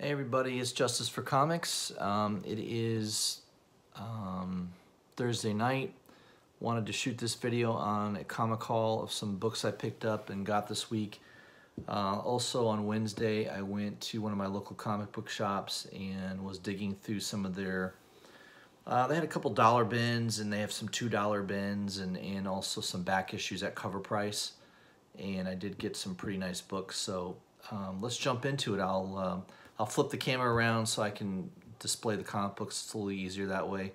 Hey everybody, it's Justice for Comics. It is Thursday night. Wanted to shoot this video on a comic haul of some books I picked up and got this week. Also on Wednesday, I went to one of my local comic book shops and was digging through some of their... they had a couple dollar bins, and they have some $2 bins, and also some back issues at cover price. And I did get some pretty nice books, so let's jump into it. I'll flip the camera around so I can display the comic books. It's a little easier that way.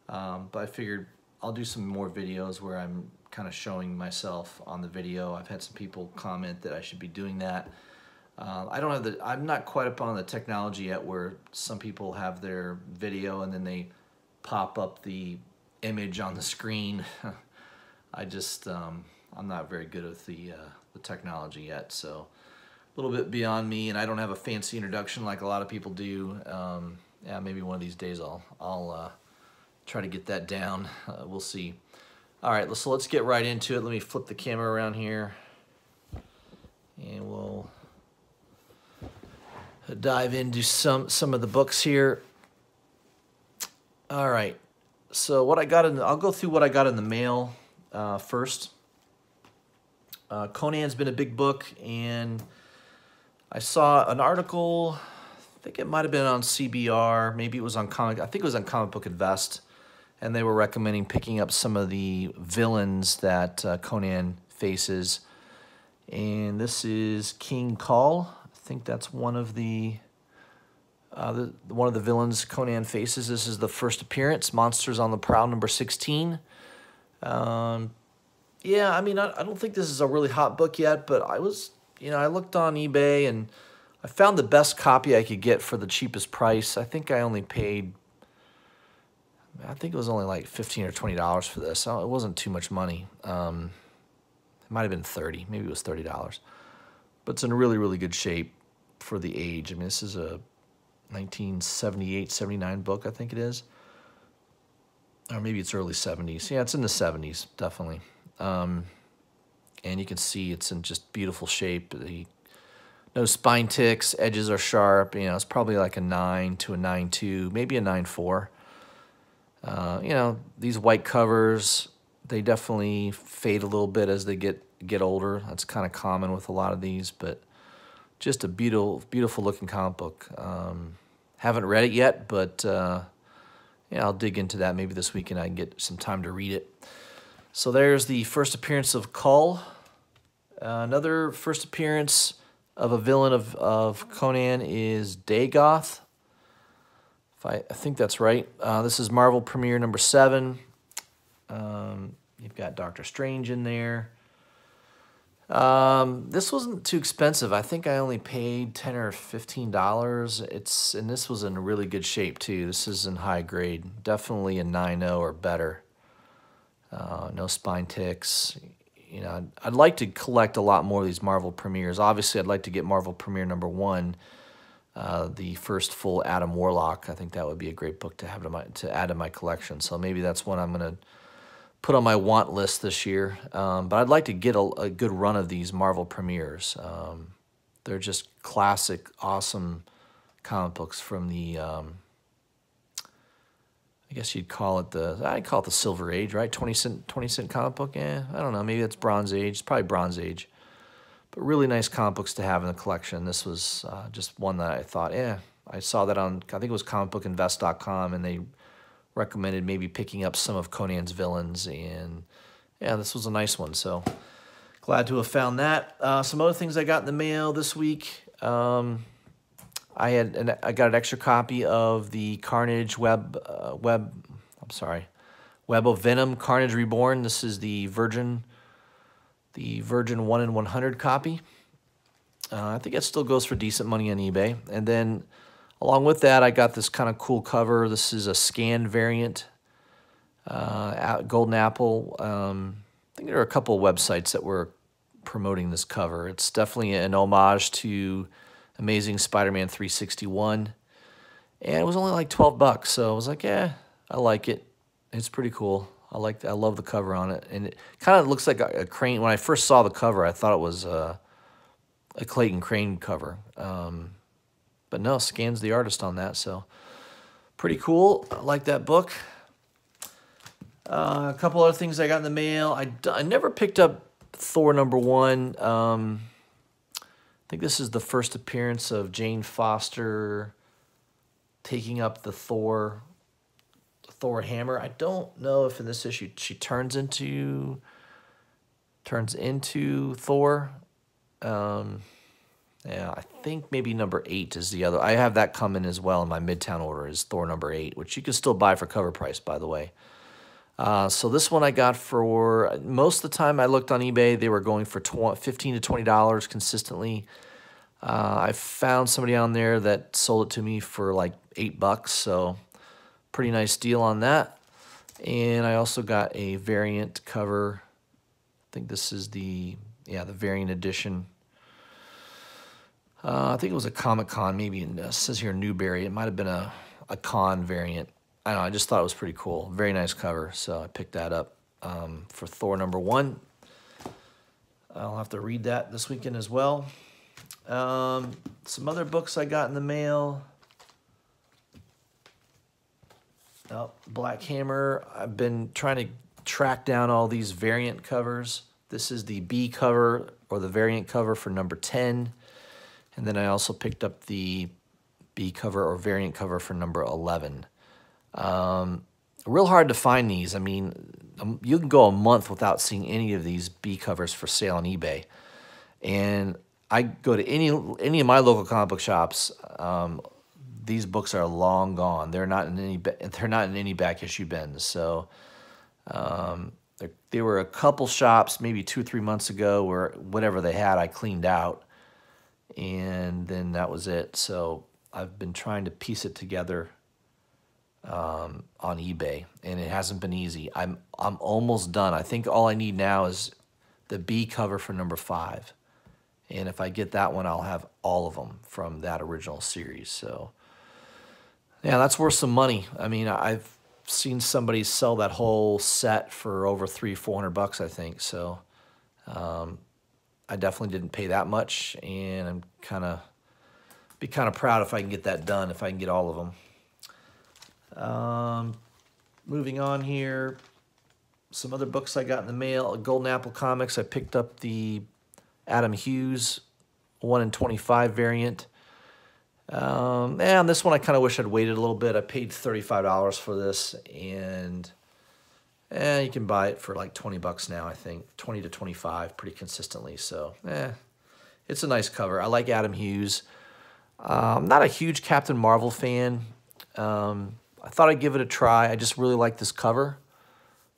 But I figured I'll do some more videos where I'm kind of showing myself on the video. I've had some people comment that I should be doing that. I'm not quite up on the technology yet where some people have their video and then they pop up the image on the screen. I'm not very good with the technology yet, so a little bit beyond me, and I don't have a fancy introduction like a lot of people do. Yeah, maybe one of these days I'll try to get that down. We'll see. All right, so let's get right into it. Let me flip the camera around here, and we'll dive into some of the books here. All right, so what I got I'll go through what I got in the mail first. Conan's been a big book, and I saw an article, I think it might have been on CBR, maybe it was on I think it was on Comic Book Invest, and they were recommending picking up some of the villains that Conan faces. And this is King Kull. I think that's one of the villains Conan faces. This is the first appearance, Monsters on the Prowl, number 16. Yeah, I mean, I don't think this is a really hot book yet, but I looked on eBay and I found the best copy I could get for the cheapest price. I think it was only like $15 or $20 for this. So it wasn't too much money. It might have been $30, maybe it was $30. But it's in really, really good shape for the age. I mean, this is a 1978, 79 book, I think it is. Or maybe it's early 70s. Yeah, it's in the 70s, definitely. And you can see it's in just beautiful shape. No spine ticks, edges are sharp. You know, it's probably like a 9 to a 9.2, maybe a 9.4. You know, these white covers, they definitely fade a little bit as they get older. That's kind of common with a lot of these, but just a beautiful looking comic book. Haven't read it yet, but yeah, I'll dig into that maybe this weekend. I can get some time to read it. So there's the first appearance of Kull. Another first appearance of a villain of Conan is Dagoth. I think that's right. This is Marvel Premiere number 7. You've got Doctor Strange in there. This wasn't too expensive. I think I only paid $10 or $15. And this was in really good shape too. This is in high grade. Definitely a 9.0 or better. No spine ticks. You know, I'd like to collect a lot more of these Marvel premieres. Obviously, I'd like to get Marvel Premiere number 1, the first full Adam Warlock. I think that would be a great book to have to add to my collection. So maybe that's one I'm going to put on my want list this year. But I'd like to get a good run of these Marvel premieres. They're just classic, awesome comic books from the... I guess I'd call it the Silver Age, right? 20 cent comic book. Yeah, I don't know. Maybe that's Bronze Age. It's probably Bronze Age. But really nice comic books to have in the collection. This was just one that I thought, yeah. I saw that on, I think it was comicbookinvest.com, and they recommended maybe picking up some of Conan's villains. And yeah, this was a nice one. So glad to have found that. Some other things I got in the mail this week. I got an extra copy of the Carnage Web of Venom, Carnage Reborn. This is the Virgin 1 in 100 copy. I think it still goes for decent money on eBay. And then along with that, I got this kind of cool cover. This is a scanned variant, Golden Apple. I think there are a couple of websites that were promoting this cover. It's definitely an homage to Amazing Spider-Man 361, and it was only like 12 bucks. So I was like, yeah, I like it. It's pretty cool. I love the cover on it, and it kind of looks like a Crane. When I first saw the cover, I thought it was a Clayton Crane cover. But But no, Scan's the artist on that, so pretty cool. I like that book. A couple other things I got in the mail. I never picked up Thor #1. I think this is the first appearance of Jane Foster taking up the Thor hammer. I don't know if in this issue she turns into Thor. Yeah, I think maybe #8 is the other. I have that coming as well in my Midtown order, is Thor #8, which you can still buy for cover price, by the way. So this one I got for, most of the time I looked on eBay, they were going for $15 to $20 consistently. I found somebody on there that sold it to me for like $8, so pretty nice deal on that. And I also got a variant cover. I think this is the variant edition. I think it was a Comic-Con, maybe it says here Newberry. It might have been a con variant. I don't know, I just thought it was pretty cool. Very nice cover, so I picked that up for Thor #1. I'll have to read that this weekend as well. Some other books I got in the mail. Oh, Black Hammer. I've been trying to track down all these variant covers. This is the B cover, or the variant cover for #10. And then I also picked up the B cover or variant cover for #11. Real hard to find these. I mean, you can go a month without seeing any of these B covers for sale on eBay. And I go to any of my local comic book shops. These books are long gone. They're not in any back issue bins. So there were a couple shops maybe 2 or 3 months ago where whatever they had I cleaned out, and then that was it. So I've been trying to piece it together on eBay, and it hasn't been easy. I'm almost done. I think all I need now is the B cover for #5, and if I get that one, I'll have all of them from that original series. So yeah, that's worth some money. I mean, I've seen somebody sell that whole set for over $300-400, I think. So I definitely didn't pay that much, and I'm be kind of proud if I can get that done, if I can get all of them. Moving on here, some other books I got in the mail. Golden Apple Comics, I picked up the Adam Hughes 1 in 25 variant. And this one I kind of wish I'd waited a little bit. I paid $35 for this, and you can buy it for like $20 now, I think. 20 to 25 pretty consistently. So, it's a nice cover. I like Adam Hughes. I'm not a huge Captain Marvel fan. I thought I'd give it a try. I just really like this cover.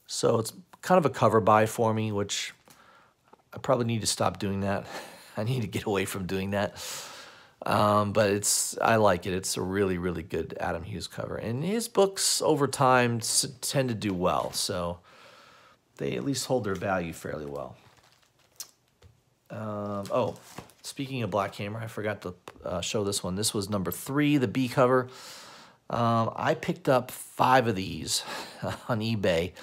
So it's kind of a cover buy for me, which I probably need to stop doing that. I need to get away from doing that. But I like it. It's a really, really good Adam Hughes cover. And his books over time tend to do well. So they at least hold their value fairly well. Oh, speaking of Black Hammer, I forgot to show this one. This was #3, the B cover. I picked up 5 of these on eBay.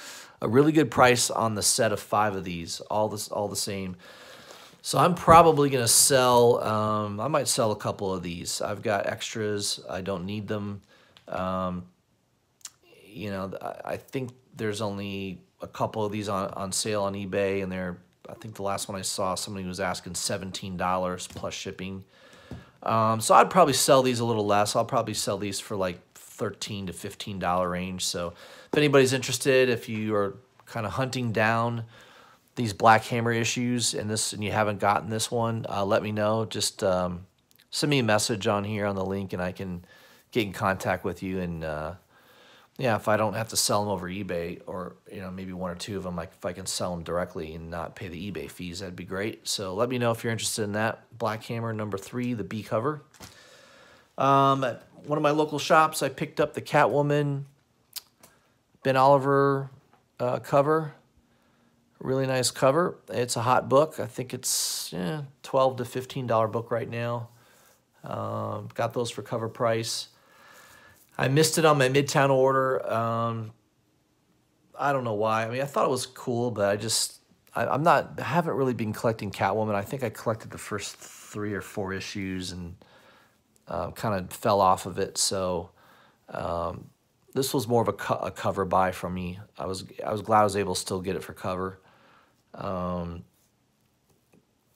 A really good price on the set of 5 of these, all the same. So I'm probably going to sell, I might sell a couple of these. I've got extras. I don't need them. You know, I think there's only a couple of these on sale on eBay, and I think the last one I saw, somebody was asking $17 plus shipping. So I'd probably sell these a little less. I'll probably sell these for like $13 to $15 range. So if anybody's interested, if you are kind of hunting down these Black Hammer issues and you haven't gotten this one, let me know. Just send me a message on here on the link, and I can get in contact with you. And yeah, if I don't have to sell them over eBay, or maybe 1 or 2 of them, if I can sell them directly and not pay the eBay fees, that'd be great. So let me know if you're interested in that. Black Hammer #3, the B cover. At one of my local shops, I picked up the Catwoman Ben Oliver cover. Really nice cover. It's a hot book. I think it's $12 to $15 book right now. Got those for cover price. I missed it on my Midtown order. I don't know why. I mean, I thought it was cool, but I haven't really been collecting Catwoman. I think I collected the first 3 or 4 issues, and kind of fell off of it. So this was more of a cover buy for me. I was glad I was able to still get it for cover.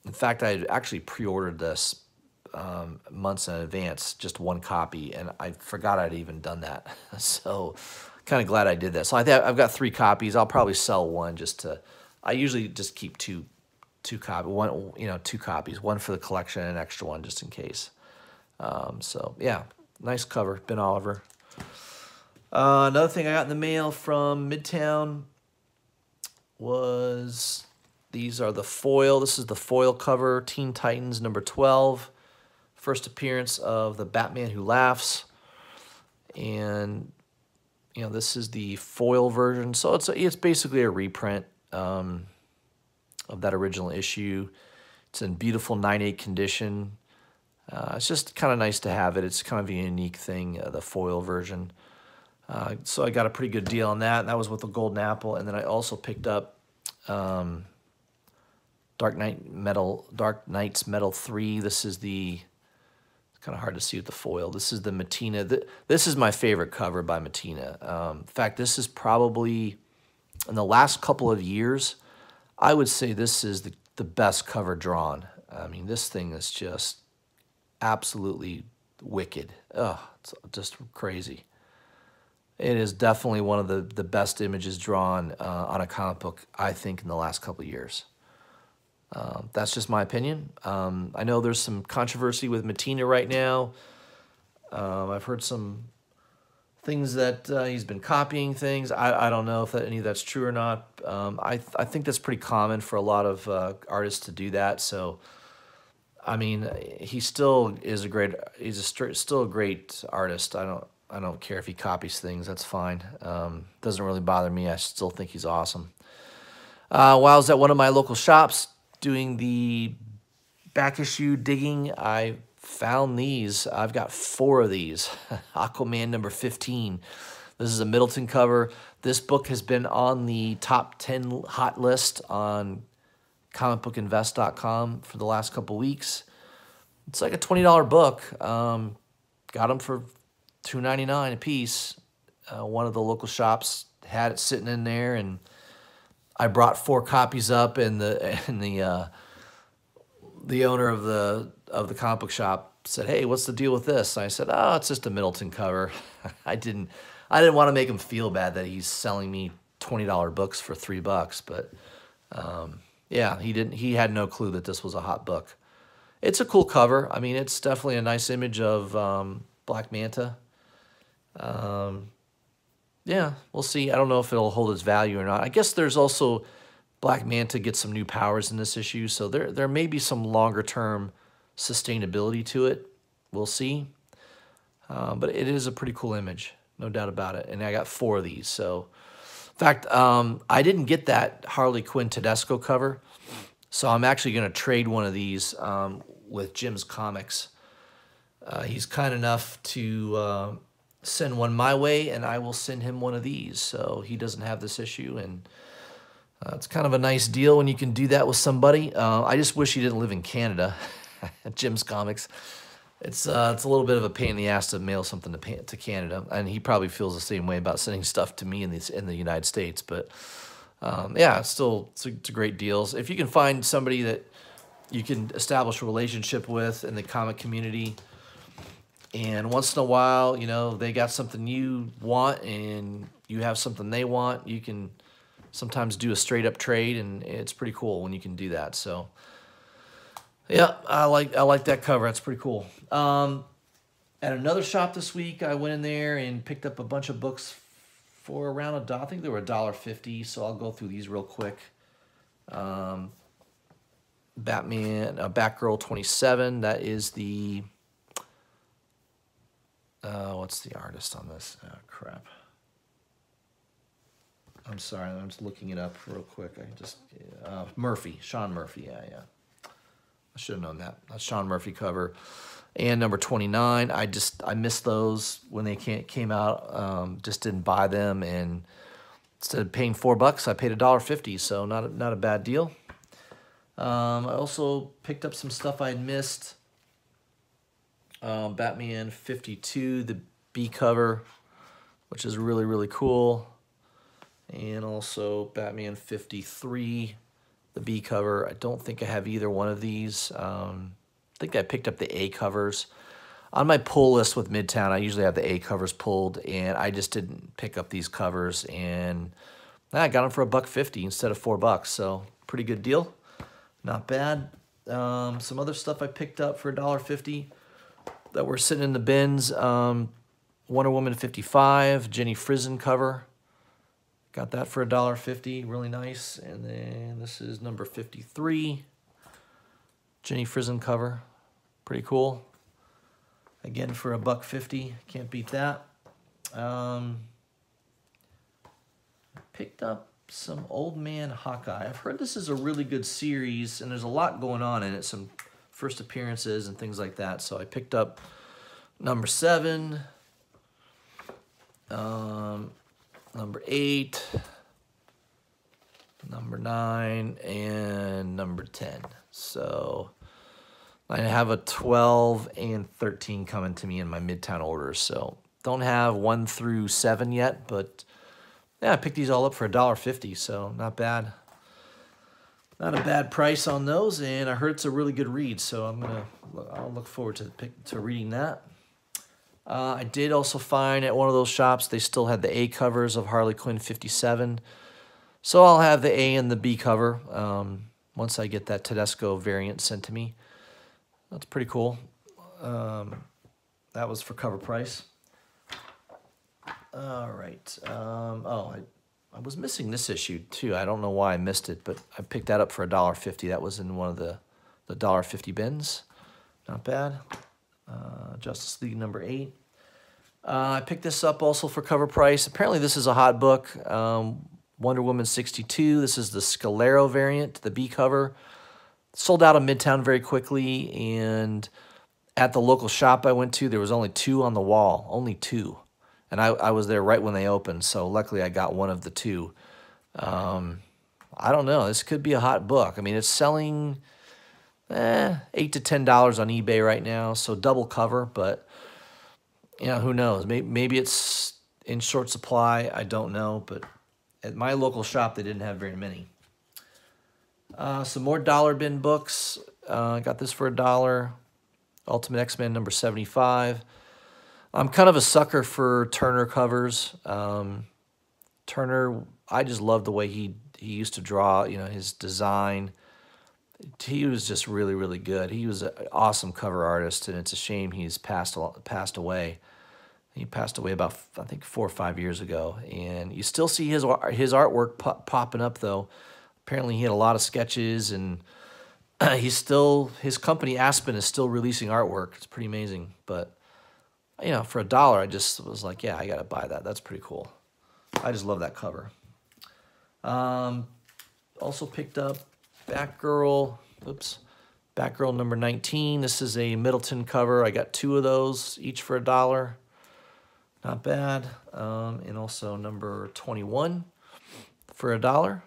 In fact, I had actually pre-ordered this months in advance, just one copy, and I forgot I'd even done that. So kind of glad I did that. So I've got 3 copies. I'll probably sell one just to. I usually just keep two copies. One, 2 copies. One for the collection and an extra one just in case. So yeah, nice cover, Ben Oliver. Another thing I got in the mail from Midtown was these are the foil. This is the foil cover, Teen Titans number 12. First appearance of the Batman Who Laughs. And, this is the foil version. So it's basically a reprint of that original issue. It's in beautiful 9/8 condition. It's just kind of nice to have it. It's kind of a unique thing, the foil version. So I got a pretty good deal on that. And that was with the Golden Apple. And then I also picked up Dark Knights Metal 3. This is the, it's kind of hard to see with the foil. This is the Mattina. This is my favorite cover by Mattina. In fact, this is probably, in the last couple of years, I would say this is the best cover drawn. I mean, this thing is just absolutely wicked. Ugh, it's just crazy. It is definitely one of the best images drawn on a comic book, I think, in the last couple of years. That's just my opinion. I know there's some controversy with Mattina right now. I've heard some things that he's been copying things. I don't know if any of that's true or not. I think that's pretty common for a lot of artists to do that. So, I mean, he still is still a great artist. I don't care if he copies things. That's fine. Doesn't really bother me. I still think he's awesome. While I was at one of my local shops doing the back issue digging, I found these. I've got 4 of these. Aquaman number 15. This is a Middleton cover. This book has been on the top 10 hot list on comicbookinvest.com for the last couple weeks. It's like a $20 book. Got them for $2.99 a piece. One of the local shops had it sitting in there, and I brought 4 copies up, and the owner of the comic book shop said, "Hey, what's the deal with this?" And I said, "Oh, it's just a Middleton cover." I didn't want to make him feel bad that he's selling me $20 books for $3, but yeah, he had no clue that this was a hot book. It's a cool cover. I mean, it's definitely a nice image of Black Manta. Yeah, we'll see. I don't know if it'll hold its value or not. I guess there's also Black Manta gets some new powers in this issue, so there may be some longer-term sustainability to it. We'll see. But it is a pretty cool image, no doubt about it. And I got 4 of these. So, in fact, I didn't get that Harley Quinn Tedesco cover, so I'm actually going to trade one of these with Jim's Comics. He's kind enough to send one my way, and I will send him one of these, so he doesn't have this issue, and it's kind of a nice deal when you can do that with somebody. I just wish he didn't live in Canada. Jim's Comics. It's a little bit of a pain in the ass to mail something to Canada, and he probably feels the same way about sending stuff to me in the United States. But yeah, it's a great deal. If you can find somebody that you can establish a relationship with in the comic community, and once in a while, they got something you want and you have something they want, you can sometimes do a straight up trade, and it's pretty cool when you can do that. So yeah, I like that cover. That's pretty cool. At another shop this week, I went in there and picked up a bunch of books for around $1. I think they were $1.50, so I'll go through these real quick. Batgirl 27, that is the what's the artist on this? Oh, crap. I'm sorry, I'm just looking it up real quick. Sean Murphy, yeah. I should have known that. That's Sean Murphy cover. And number 29, I missed those when they came out. Just didn't buy them, and instead of paying $4, I paid $1.50, so not a bad deal. I also picked up some stuff I had missed. Batman 52, the B cover, which is really, really cool. And also Batman 53, the B cover. I don't think I have either one of these. I think I picked up the A covers. On my pull list with Midtown, I usually have the A covers pulled, and I just didn't pick up these covers, and I got them for $1.50 instead of $4, so pretty good deal. Not bad. Some other stuff I picked up for $1.50 that were sitting in the bins. Wonder Woman 55, Jenny Frison cover. Got that for $1.50, really nice. And then this is number 53, Jenny Frison cover, pretty cool. Again for $1.50, can't beat that. Picked up some Old Man Hawkeye. I've heard this is a really good series, and there's a lot going on in it, some first appearances and things like that. So I picked up number 7, number 8, number 9, and number 10. So I have a 12 and 13 coming to me in my Midtown orders. So don't have 1 through 7 yet, but yeah, I picked these all up for $1.50, so not bad. Not a bad price on those, and I heard it's a really good read, so I'll look forward to reading that. I did also find at one of those shops they still had the A covers of Harley Quinn 57, so I'll have the A and the B cover once I get that Tedesco variant sent to me. That's pretty cool. That was for cover price. All right. I was missing this issue too. I don't know why I missed it, but I picked that up for $1.50. That was in one of the $1.50 bins. Not bad. Justice League number 8. I picked this up also for cover price. Apparently this is a hot book. Wonder Woman 62. This is the Scalero variant, the B cover. Sold out of Midtown very quickly, and at the local shop I went to, there was only 2 on the wall. Only 2. And I was there right when they opened, so luckily I got one of the 2. I don't know. This could be a hot book. I mean, it's selling $8 to $10 on eBay right now, so double cover, but you know, who knows? Maybe it's in short supply. I don't know, but at my local shop, they didn't have very many. Some more dollar bin books. I got this for $1. Ultimate X-Men number 75. I'm kind of a sucker for Turner covers. Turner, I just love the way he used to draw, you know, his design. He was just really, really good. He was an awesome cover artist, and it's a shame he's passed away. He passed away about, I think, 4 or 5 years ago, and you still see his artwork popping up, though. Apparently he had a lot of sketches, and his company Aspen is still releasing artwork. It's pretty amazing, but you know, for $1, I just was like, yeah, I got to buy that. That's pretty cool. I just love that cover. Also picked up Batgirl number 19. This is a Middleton cover. I got 2 of those, each for $1. Not bad. And also number 21 for $1.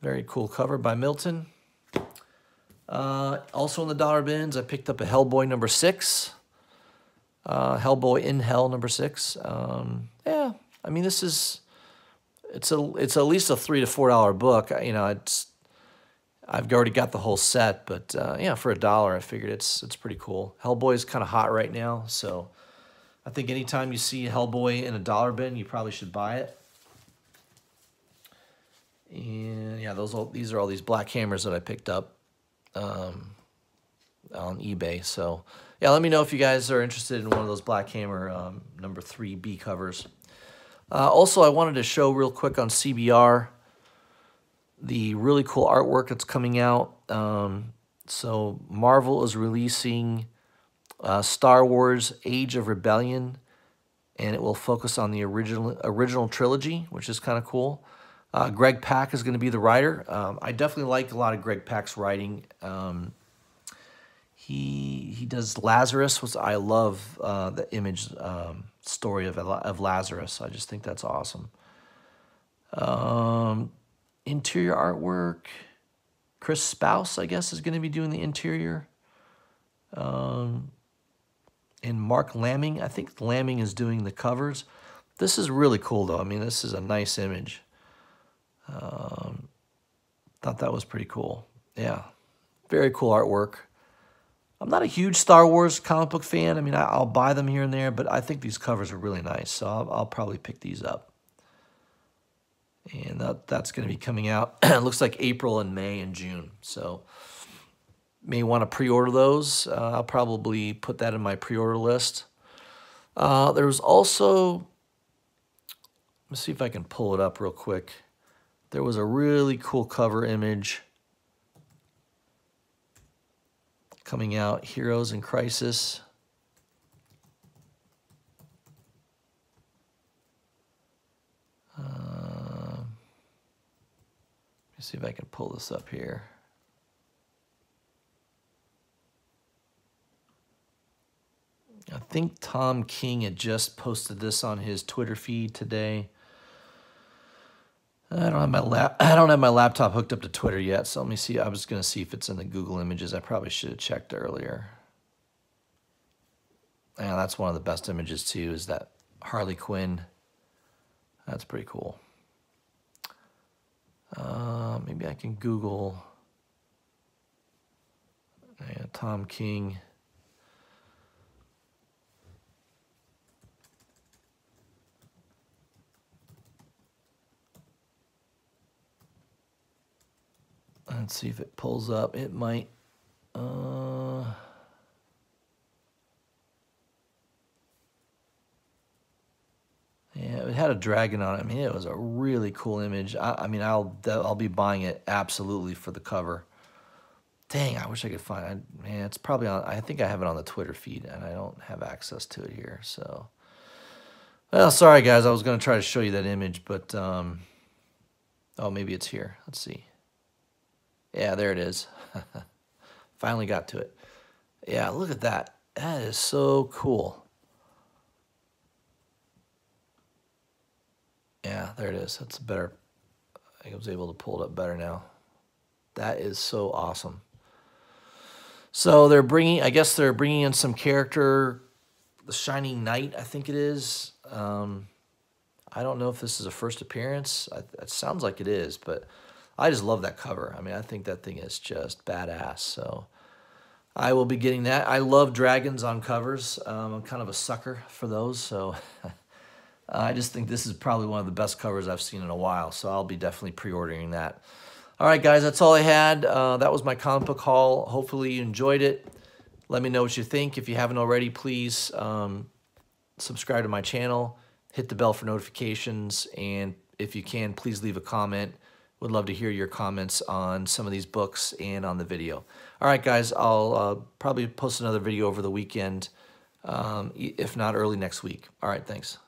Very cool cover by Milton. Also in the dollar bins, I picked up a Hellboy number 6. Hellboy in Hell number 6. Yeah, I mean, it's at least a $3 to $4 book. You know, I've already got the whole set, but yeah, for $1, I figured it's pretty cool. Hellboy's kind of hot right now, so I think anytime you see Hellboy in a dollar bin, you probably should buy it. And yeah, these are all these Black Hammers that I picked up on eBay. So yeah, let me know if you guys are interested in one of those Black Hammer number 3 B covers. Also, I wanted to show real quick on CBR the really cool artwork that's coming out. So Marvel is releasing Star Wars Age of Rebellion, and it will focus on the original trilogy, which is kind of cool. Greg Pak is going to be the writer. I definitely like a lot of Greg Pak's writing. He does Lazarus, which I love the Image story of Lazarus. I just think that's awesome. Interior artwork. Chris Spouse, I guess, is going to be doing the interior. and Mark Lamming. I think Lamming is doing the covers. This is really cool, though. I mean, this is a nice image. Thought that was pretty cool. Yeah, very cool artwork. I'm not a huge Star Wars comic book fan. I mean, I'll buy them here and there, but I think these covers are really nice, so I'll probably pick these up. And that's going to be coming out. It looks like April and May and June, so may want to pre-order those. I'll probably put that in my pre-order list. There was also, let's see if I can pull it up real quick. There was a really cool cover image coming out, Heroes in Crisis. Let me see if I can pull this up here. I think Tom King had just posted this on his Twitter feed today. I don't have my laptop hooked up to Twitter yet, so let me see. I was going to see if it's in the Google Images. I probably should have checked earlier. Yeah, that's one of the best images too, is that Harley Quinn. That's pretty cool. Maybe I can Google Tom King. Let's see if it pulls up. It might. Yeah, it had a dragon on it. I mean, it was a really cool image. I mean, I'll be buying it absolutely for the cover. Dang, I wish I could find it. Man, it's probably on. I think I have it on the Twitter feed, and I don't have access to it here. So, well, sorry guys. I was going to try to show you that image, but oh, maybe it's here. Let's see. Yeah, there it is. Finally got to it. Yeah, look at that. That is so cool. Yeah, there it is. That's better. I was able to pull it up better now. That is so awesome. So they're bringing, I guess they're bringing in some character, the Shining Knight, I think it is. I don't know if this is a first appearance. It sounds like it is, but I just love that cover. I mean, I think that thing is just badass. So I will be getting that. I love dragons on covers. I'm kind of a sucker for those. So I just think this is probably one of the best covers I've seen in a while. So I'll be definitely pre-ordering that. All right, guys, that's all I had. That was my comic book haul. Hopefully you enjoyed it. Let me know what you think. If you haven't already, please subscribe to my channel. Hit the bell for notifications. And if you can, please leave a comment. Would love to hear your comments on some of these books and on the video. All right, guys, I'll probably post another video over the weekend, if not early next week. All right, thanks.